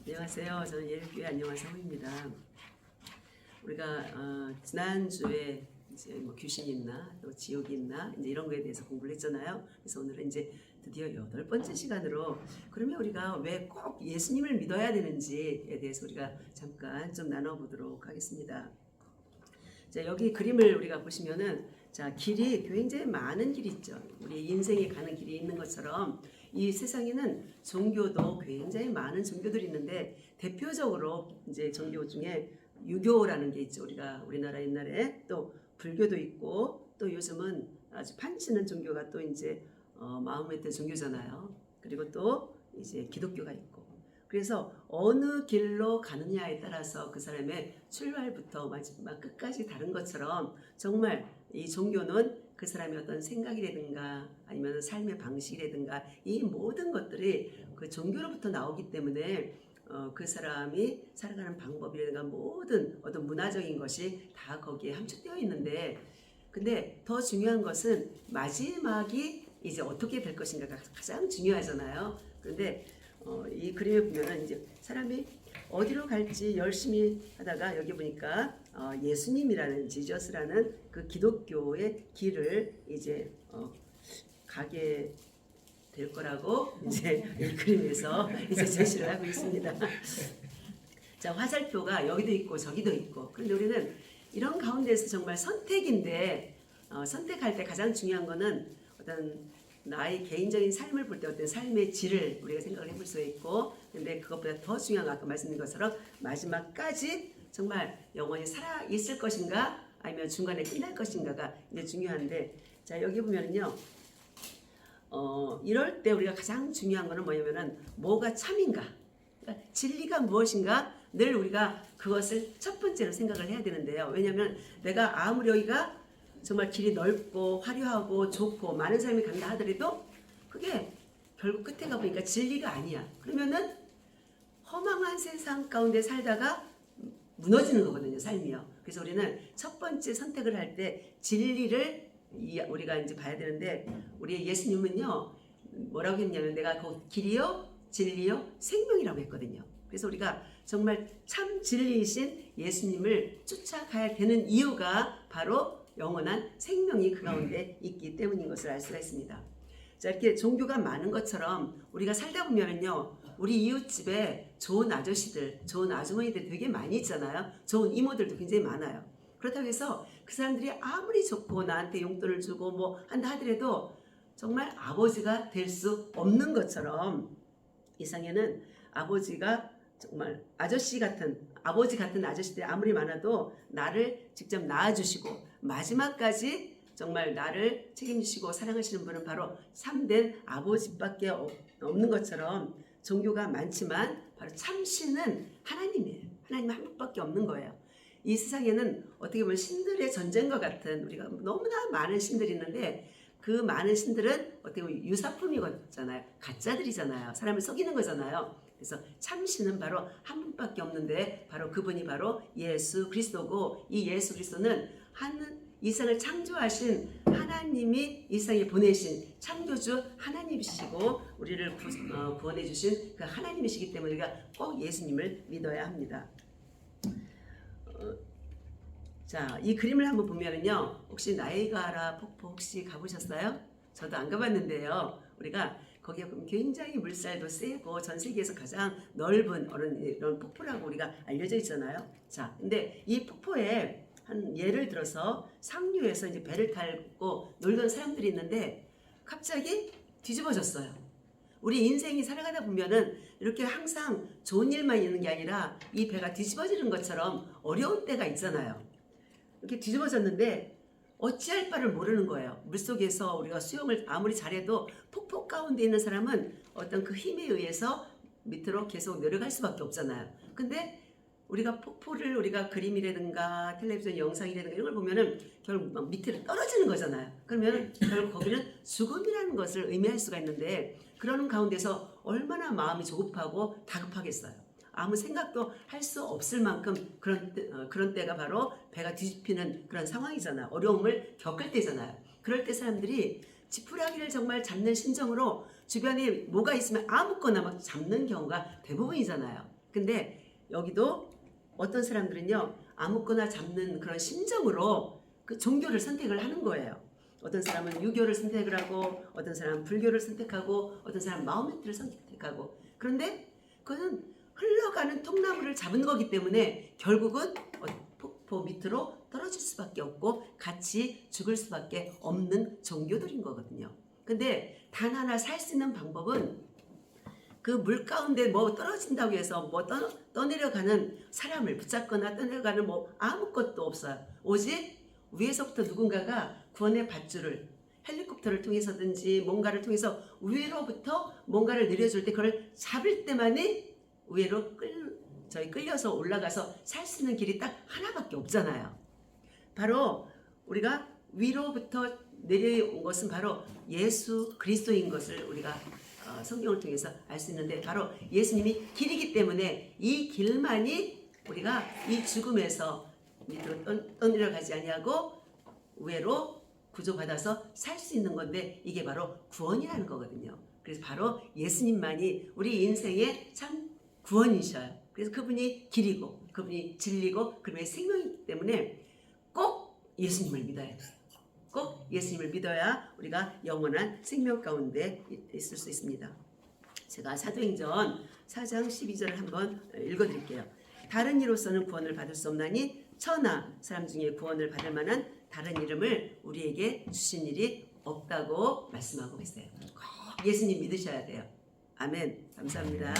안녕하세요. 저는 예일교회 안녕하세요입니다. 우리가 지난주에 이제 뭐 귀신이 있나 또 지옥이 있나 이제 이런 거에 대해서 공부를 했잖아요. 그래서 오늘은 이제 드디어 8번째 시간으로 그러면 우리가 왜 꼭 예수님을 믿어야 되는지에 대해서 우리가 잠깐 좀 나눠보도록 하겠습니다. 자, 여기 그림을 우리가 보시면은 자, 길이 굉장히 많은 길이 있죠. 우리 인생에 가는 길이 있는 것처럼 이 세상에는 종교도 굉장히 많은 종교들이 있는데 대표적으로 이제 종교 중에 유교라는 게 있죠. 우리나라 옛날에 또 불교도 있고 또 요즘은 아주 판치는 종교가 또 이제 마호메트 종교잖아요. 그리고 또 이제 기독교가 있고 그래서 어느 길로 가느냐에 따라서 그 사람의 출발부터 마지막 끝까지 다른 것처럼 정말 이 종교는 그 사람의 어떤 생각이라든가 아니면 삶의 방식이라든가 이 모든 것들이 그 종교로부터 나오기 때문에 그 사람이 살아가는 방법이라든가 모든 어떤 문화적인 것이 다 거기에 함축되어 있는데 근데 더 중요한 것은 마지막이 이제 어떻게 될 것인가가 가장 중요하잖아요. 그런데 이 그림에 보면은 이제 사람이 어디로 갈지 열심히 하다가 여기 보니까 예수님이라는 지저스라는 그 기독교의 길을 이제 가게 될 거라고 이제 이 그림에서 이제 제시를 하고 있습니다. 자, 화살표가 여기도 있고 저기도 있고. 그런데 우리는 이런 가운데서 정말 선택인데 선택할 때 가장 중요한 거는 어떤 나의 개인적인 삶을 볼 때 어떤 삶의 질을 우리가 생각을 해볼 수가 있고 근데 그것보다 더 중요한 건 아까 말씀드린 것처럼 마지막까지 정말 영원히 살아 있을 것인가 아니면 중간에 끝날 것인가가 이제 중요한데 자 여기 보면은요 이럴 때 우리가 가장 중요한 거는 뭐냐면은 뭐가 참인가 그러니까 진리가 무엇인가 늘 우리가 그것을 첫 번째로 생각을 해야 되는데요. 왜냐하면 내가 아무리 여기가 정말 길이 넓고 화려하고 좋고 많은 사람이 간다 하더라도 그게 결국 끝에 가보니까 진리가 아니야. 그러면은 허망한 세상 가운데 살다가 무너지는 거거든요. 삶이요. 그래서 우리는 첫 번째 선택을 할 때 진리를 우리가 이제 봐야 되는데 우리 예수님은요 뭐라고 했냐면 내가 그 길이요 진리요 생명이라고 했거든요. 그래서 우리가 정말 참 진리이신 예수님을 쫓아가야 되는 이유가 바로 영원한 생명이 그 가운데 있기 때문인 것을 알 수가 있습니다. 자, 이렇게 종교가 많은 것처럼 우리가 살다 보면은요, 우리 이웃집에 좋은 아저씨들, 좋은 아주머니들 되게 많이 있잖아요. 좋은 이모들도 굉장히 많아요. 그렇다고 해서 그 사람들이 아무리 좋고 나한테 용돈을 주고 뭐 한다 하더라도 정말 아버지가 될 수 없는 것처럼 이 세상에는 아버지가 정말 아버지 같은 아저씨들이 아무리 많아도 나를 직접 낳아주시고 마지막까지 정말 나를 책임지시고 사랑하시는 분은 바로 참된 아버지밖에 없는 것처럼 종교가 많지만 바로 참신은 하나님이에요. 하나님 한 분밖에 없는 거예요. 이 세상에는 어떻게 보면 신들의 전쟁과 같은 우리가 너무나 많은 신들이 있는데 그 많은 신들은 어떻게 보면 유사품이잖아요. 가짜들이잖아요. 사람을 속이는 거잖아요. 그래서 참신은 바로 한 분밖에 없는데 바로 그분이 바로 예수 그리스도고 이 예수 그리스도는 이 세상을 창조하신 하나님이 이 세상에 보내신 창조주 하나님이시고 우리를 구원해 주신 그 하나님이시기 때문에 우리가 꼭 예수님을 믿어야 합니다. 자, 이 그림을 한번 보면은요 혹시 나이가라 폭포 혹시 가보셨어요? 저도 안 가봤는데요. 우리가 거기에 보면 굉장히 물살도 세고 전 세계에서 가장 넓은 이런 폭포라고 우리가 알려져 있잖아요. 자, 근데 이 폭포에 한 예를 들어서 상류에서 이제 배를 타고 놀던 사람들이 있는데 갑자기 뒤집어졌어요. 우리 인생이 살아가다 보면은 이렇게 항상 좋은 일만 있는 게 아니라 이 배가 뒤집어지는 것처럼 어려운 때가 있잖아요. 이렇게 뒤집어졌는데 어찌할 바를 모르는 거예요. 물속에서 우리가 수영을 아무리 잘해도 폭포 가운데 있는 사람은 어떤 그 힘에 의해서 밑으로 계속 내려갈 수밖에 없잖아요. 근데 우리가 폭포를 우리가 그림이라든가 텔레비전 영상이라든가 이런 걸 보면은 결국 막 밑으로 떨어지는 거잖아요. 그러면 결국 거기는 죽음이라는 것을 의미할 수가 있는데 그러는 가운데서 얼마나 마음이 조급하고 다급하겠어요. 아무 생각도 할 수 없을 만큼 그런 때가 바로 배가 뒤집히는 그런 상황이잖아요. 어려움을 겪을 때잖아요. 그럴 때 사람들이 지푸라기를 정말 잡는 심정으로 주변에 뭐가 있으면 아무거나 막 잡는 경우가 대부분이잖아요. 근데 여기도 어떤 사람들은요, 아무거나 잡는 그런 심정으로 그 종교를 선택을 하는 거예요. 어떤 사람은 유교를 선택을 하고, 어떤 사람은 불교를 선택하고, 어떤 사람은 마호메트를 선택하고. 그런데 그것은 흘러가는 통나무를 잡은 거기 때문에 결국은 폭포 밑으로 떨어질 수밖에 없고 같이 죽을 수밖에 없는 종교들인 거거든요. 근데 단 하나 살 수 있는 방법은 그 물 가운데 뭐 떨어진다고 해서 뭐 떠내려가는 사람을 붙잡거나 떠내려가는 뭐 아무것도 없어요. 오직 위에서부터 누군가가 구원의 밧줄을 헬리콥터를 통해서든지 뭔가를 통해서 위로부터 뭔가를 내려줄 때 그걸 잡을 때만이 위로 끌려서 올라가서 살 수 있는 길이 딱 하나밖에 없잖아요. 바로 우리가 위로부터 내려온 것은 바로 예수 그리스도인 것을 우리가 성경을 통해서 알 수 있는데, 바로 예수님이 길이기 때문에 이 길만이 우리가 이 죽음에서 밑으로 떠내려가지 아니하고 위로 구조받아서 살 수 있는 건데, 이게 바로 구원이라는 거거든요. 그래서 바로 예수님만이 우리 인생의 참 구원이셔요. 그래서 그분이 길이고 그분이 진리고 그분의 생명이기 때문에 꼭 예수님을 믿어야 돼요. 꼭 예수님을 믿어야 우리가 영원한 생명 가운데 있을 수 있습니다. 제가 사도행전 4장 12절을 한번 읽어드릴게요. 다른 이로서는 구원을 받을 수 없나니 천하 사람 중에 구원을 받을 만한 다른 이름을 우리에게 주신 일이 없다고 말씀하고 있어요. 꼭 예수님 믿으셔야 돼요. 아멘. 감사합니다.